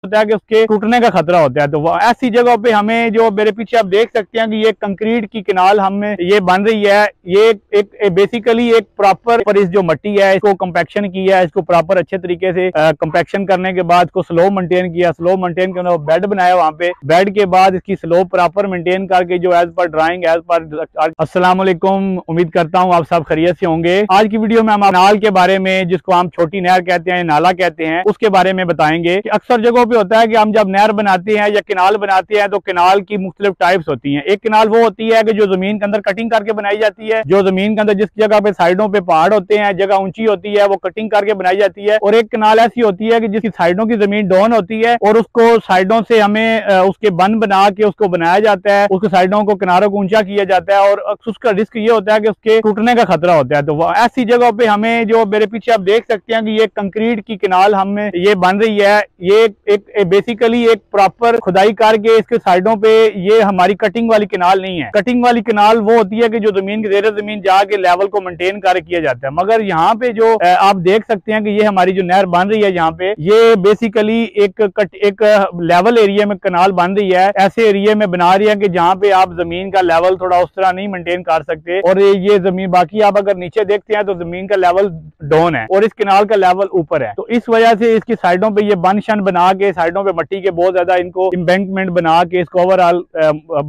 होता है कि उसके टूटने का खतरा होता है। तो ऐसी जगहों पे हमें, जो मेरे पीछे आप देख सकते हैं कि ये कंक्रीट की किनाल हमें ये बन रही है, ये एक बेसिकली एक प्रॉपर पर इस जो मट्टी है इसको कंपैक्शन किया है, इसको प्रॉपर अच्छे तरीके से कंपैक्शन करने के बाद इसको स्लो मेंटेन किया, स्लो मेंटेन करने बेड बनाया, वहां पे बेड के बाद इसकी स्लो प्रॉपर मेंटेन करके जो एज पर ड्राइंग एज पर। अस्सलाम वालेकुम, उम्मीद करता हूँ आप सब खैरियत से होंगे। आज की वीडियो में हम नाल के बारे में, जिसको हम छोटी नहर कहते हैं, नाला कहते हैं, उसके बारे में बताएंगे कि अक्सर जगहों पे होता है कि हम जब नहर बनाते हैं या किनाल बनाते हैं तो किनाल की मुख्तलिफ टाइप्स होती हैं। एक किनाल वो होती है कि जो जमीन के अंदर कटिंग करके बनाई जाती है, जो जमीन के अंदर जिस जगह पे साइडों पे पहाड़ होते हैं, जगह ऊंची होती है, वो कटिंग करके बनाई जाती है। और एक किनाल ऐसी होती है कि जिसकी साइडों की जमीन डाउन होती है और उसको साइडों से हमें उसके बन बना के उसको बनाया जाता है, उसके साइडों को किनारों को ऊंचा किया जाता है और उसका रिस्क ये होता है कि उसके टूटने का खतरा होता है। तो ऐसी जगहों पे हमें, जो मेरे पीछे आप देख सकते हैं कि ये कंक्रीट की किनाल हमें ये बन रही है, ये एक बेसिकली एक प्रॉपर खुदाई करके इसके साइडों पे, ये हमारी कटिंग वाली किनाल नहीं है। कटिंग वाली किनाल वो होती है कि जो जमीन की जेर जमीन जाके लेवल को मेंटेन कर किया जाता है। मगर यहाँ पे जो आप देख सकते हैं कि ये हमारी जो नहर बन रही है, यहाँ पे ये बेसिकली एक लेवल एरिया में किनाल बन रही है, ऐसे एरिया में बना रही है कि जहाँ पे आप जमीन का लेवल थोड़ा उस तरह नहीं मेंटेन कर सकते। और ये जमीन, बाकी आप अगर नीचे देखते हैं तो जमीन का लेवल डाउन है और इस किनाल का लेवल ऊपर है। तो इस वजह से इसकी साइडों पे ये बन शन बना के, साइडों पे मट्टी के बहुत ज्यादा इनको एम्बैंकमेंट बना के इसको ओवरऑल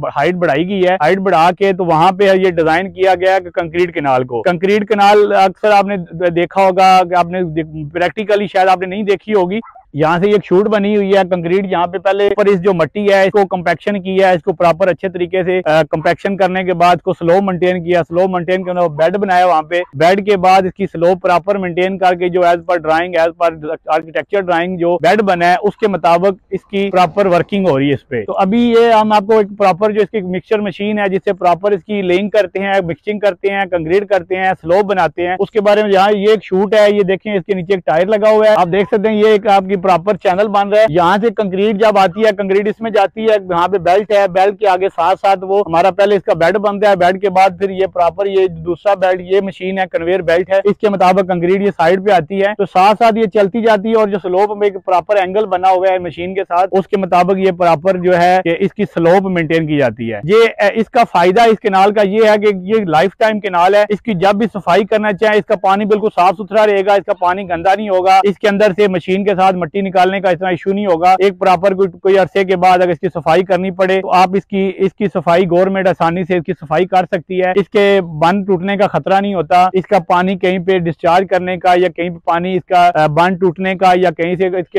हाइट बढ़ाई गई है। हाइट बढ़ा के तो वहां पे ये डिजाइन किया गया है कि कंक्रीट किनाल को, कंक्रीट किनाल अक्सर आपने देखा होगा कि आपने प्रैक्टिकली शायद आपने नहीं देखी होगी। यहाँ से एक शूट बनी हुई है कंक्रीट, यहाँ पे पहले पर इस जो मट्टी है इसको कंपैक्शन किया है, इसको प्रॉपर अच्छे तरीके से कंपैक्शन करने के बाद इसको स्लो मेंटेन किया, स्लो मेंटेन करने बेड बनाया, वहाँ पे बेड के बाद इसकी स्लो प्रॉपर मेंटेन करके जो as per drawing, as per architecture drawing जो बेड बना है उसके मुताबिक इसकी प्रॉपर वर्किंग हो रही है इस पे। तो अभी ये हम आपको एक प्रॉपर जो इसकी मिक्सचर मशीन है जिससे प्रॉपर इसकी लेइंग करते हैं, मिक्सिंग करते हैं, कंक्रीट करते हैं, स्लो बनाते हैं, उसके बारे में यहाँ ये एक शूट है, ये देखें इसके नीचे एक टायर लगा हुआ है, आप देख सकते हैं ये एक आपकी प्रॉपर चैनल बन रहा है। यहाँ से कंक्रीट जब आती है, कंक्रीट इसमें जाती है, यहाँ पे बेल्ट है, बेल्ट के आगे साथ साथ वो हमारा पहले इसका बेड बनता है, बेड के बाद फिर ये प्रॉपर ये दूसरा बेल्ट, ये मशीन है कन्वेयर बेल्ट है, इसके मुताबिक कंक्रीट ये साइड पे आती है, तो साथ साथ ये चलती जाती है और जो स्लोप में एक प्रॉपर एंगल बना हुआ है मशीन के साथ, उसके मुताबिक ये प्रॉपर जो है कि इसकी स्लोप मेंटेन की जाती है। ये इसका फायदा इस किनाल का ये है कि ये लाइफ टाइम किनाल है, इसकी जब भी सफाई करना चाहे इसका पानी बिल्कुल साफ सुथरा रहेगा, इसका पानी गंदा नहीं होगा, इसके अंदर से मशीन के साथ मट्टी निकालने का इतना इशू नहीं होगा। एक प्रॉपर कोई अरसे के बाद अगर इसकी सफाई करनी पड़े तो आप इसकी सफाई गवर्नमेंट आसानी से इसकी सफाई कर सकती है, इसके बंद टूटने का खतरा नहीं होता, इसका पानी कहीं पे डिस्चार्ज करने का या कहीं पे पानी इसका बंद टूटने का या कहीं से इसके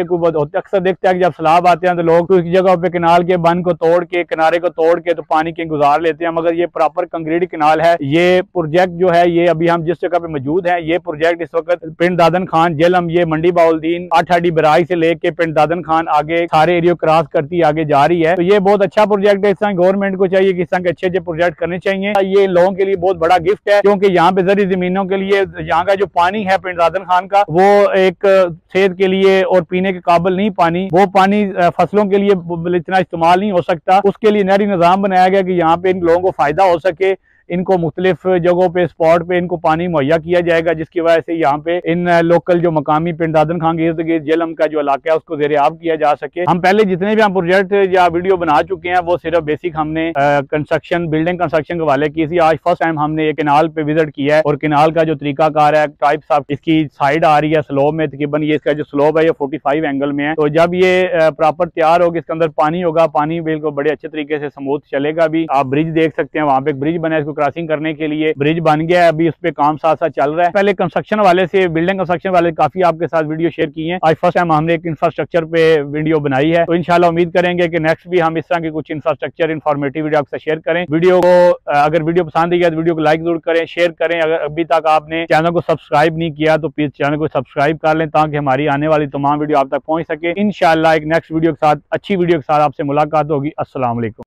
अक्सर देखते हैं कि जब सैलाब आते हैं तो लोग तो इस जगह पे किनाल के बंद को तोड़ के, किनारे को तोड़ के तो पानी कहीं गुजार लेते हैं। मगर ये प्रॉपर कंक्रीट किनाल है। ये प्रोजेक्ट जो है, ये अभी हम जिस जगह पे मौजूद है, ये प्रोजेक्ट इस वक्त पिंड दादन खान जेलम, ये मंडी बाउलदीन 8 बराई से लेके पिंड दादन खान आगे सारे एरिया क्रॉस करती आगे जा रही है। तो ये बहुत अच्छा प्रोजेक्ट है। इस तरह गवर्नमेंट को चाहिए कि इस तरह के अच्छे प्रोजेक्ट करने चाहिए। ये लोगों के लिए बहुत बड़ा गिफ्ट है, क्योंकि यहाँ पे जरी जमीनों के लिए यहाँ का जो पानी है पिंड दादन खान का, वो एक सेहत के लिए और पीने के काबिल नहीं पानी, वो पानी फसलों के लिए इतना इस्तेमाल नहीं हो सकता। उसके लिए नहरी निजाम बनाया गया कि यहाँ पे इन लोगों को फायदा हो सके, इनको मुख्तलिफ जगहों पे स्पॉट पे इनको पानी मुहैया किया जाएगा, जिसकी वजह से यहाँ पे इन लोकल जो मकामी पिंड दादन खान के इर्द गिर्द जेलम का जो इलाका है उसको ज़ेरे आब किया जा सके। हम पहले जितने भी हम प्रोजेक्ट या वीडियो बना चुके हैं वो सिर्फ बेसिक हमने कंस्ट्रक्शन, बिल्डिंग कंस्ट्रक्शन के हवाले की थी। आज फर्स्ट टाइम हमने ये किनाल पे विजिट किया है और किनाल का जो तरीकाकार है, टाइप्स ऑफ इसकी साइड आ रही है स्लोप में, तकरीबन ये इसका जो स्लोप है ये 45 एंगल में है। तो जब ये प्रॉपर तैयार होगी, इसके अंदर पानी होगा, पानी बिल्कुल बड़े अच्छे तरीके से स्मूथ चलेगा भी। आप ब्रिज देख सकते हैं, वहाँ पे एक ब्रिज बना है, इसको क्रॉसिंग करने के लिए ब्रिज बन गया है, अभी उस पे काम साथ साथ चल रहा है। पहले कंस्ट्रक्शन वाले से, बिल्डिंग कंस्ट्रक्शन वाले काफी आपके साथ वीडियो शेयर की है। आज फर्स्ट टाइम हमने एक इंफ्रास्ट्रक्चर पे वीडियो बनाई है, तो इंशाल्लाह उम्मीद करेंगे कि नेक्स्ट भी हम इस तरह की कुछ इंफ्रास्ट्रक्चर इन्फॉर्मेटिव वीडियो आपके साथ शेयर करें। वीडियो को अगर वीडियो पसंद आई है तो वीडियो को लाइक जरूर करें, शेयर करें। अगर अभी तक आपने चैनल को सब्सक्राइब नहीं किया तो प्लीज चैनल को सब्सक्राइब कर लें, ताकि हमारी आने वाली तमाम वीडियो आप तक पहुंच सके। इंशाल्लाह एक नेक्स्ट वीडियो के साथ, अच्छी वीडियो के साथ आपसे मुलाकात होगी। अस्सलाम वालेकुम।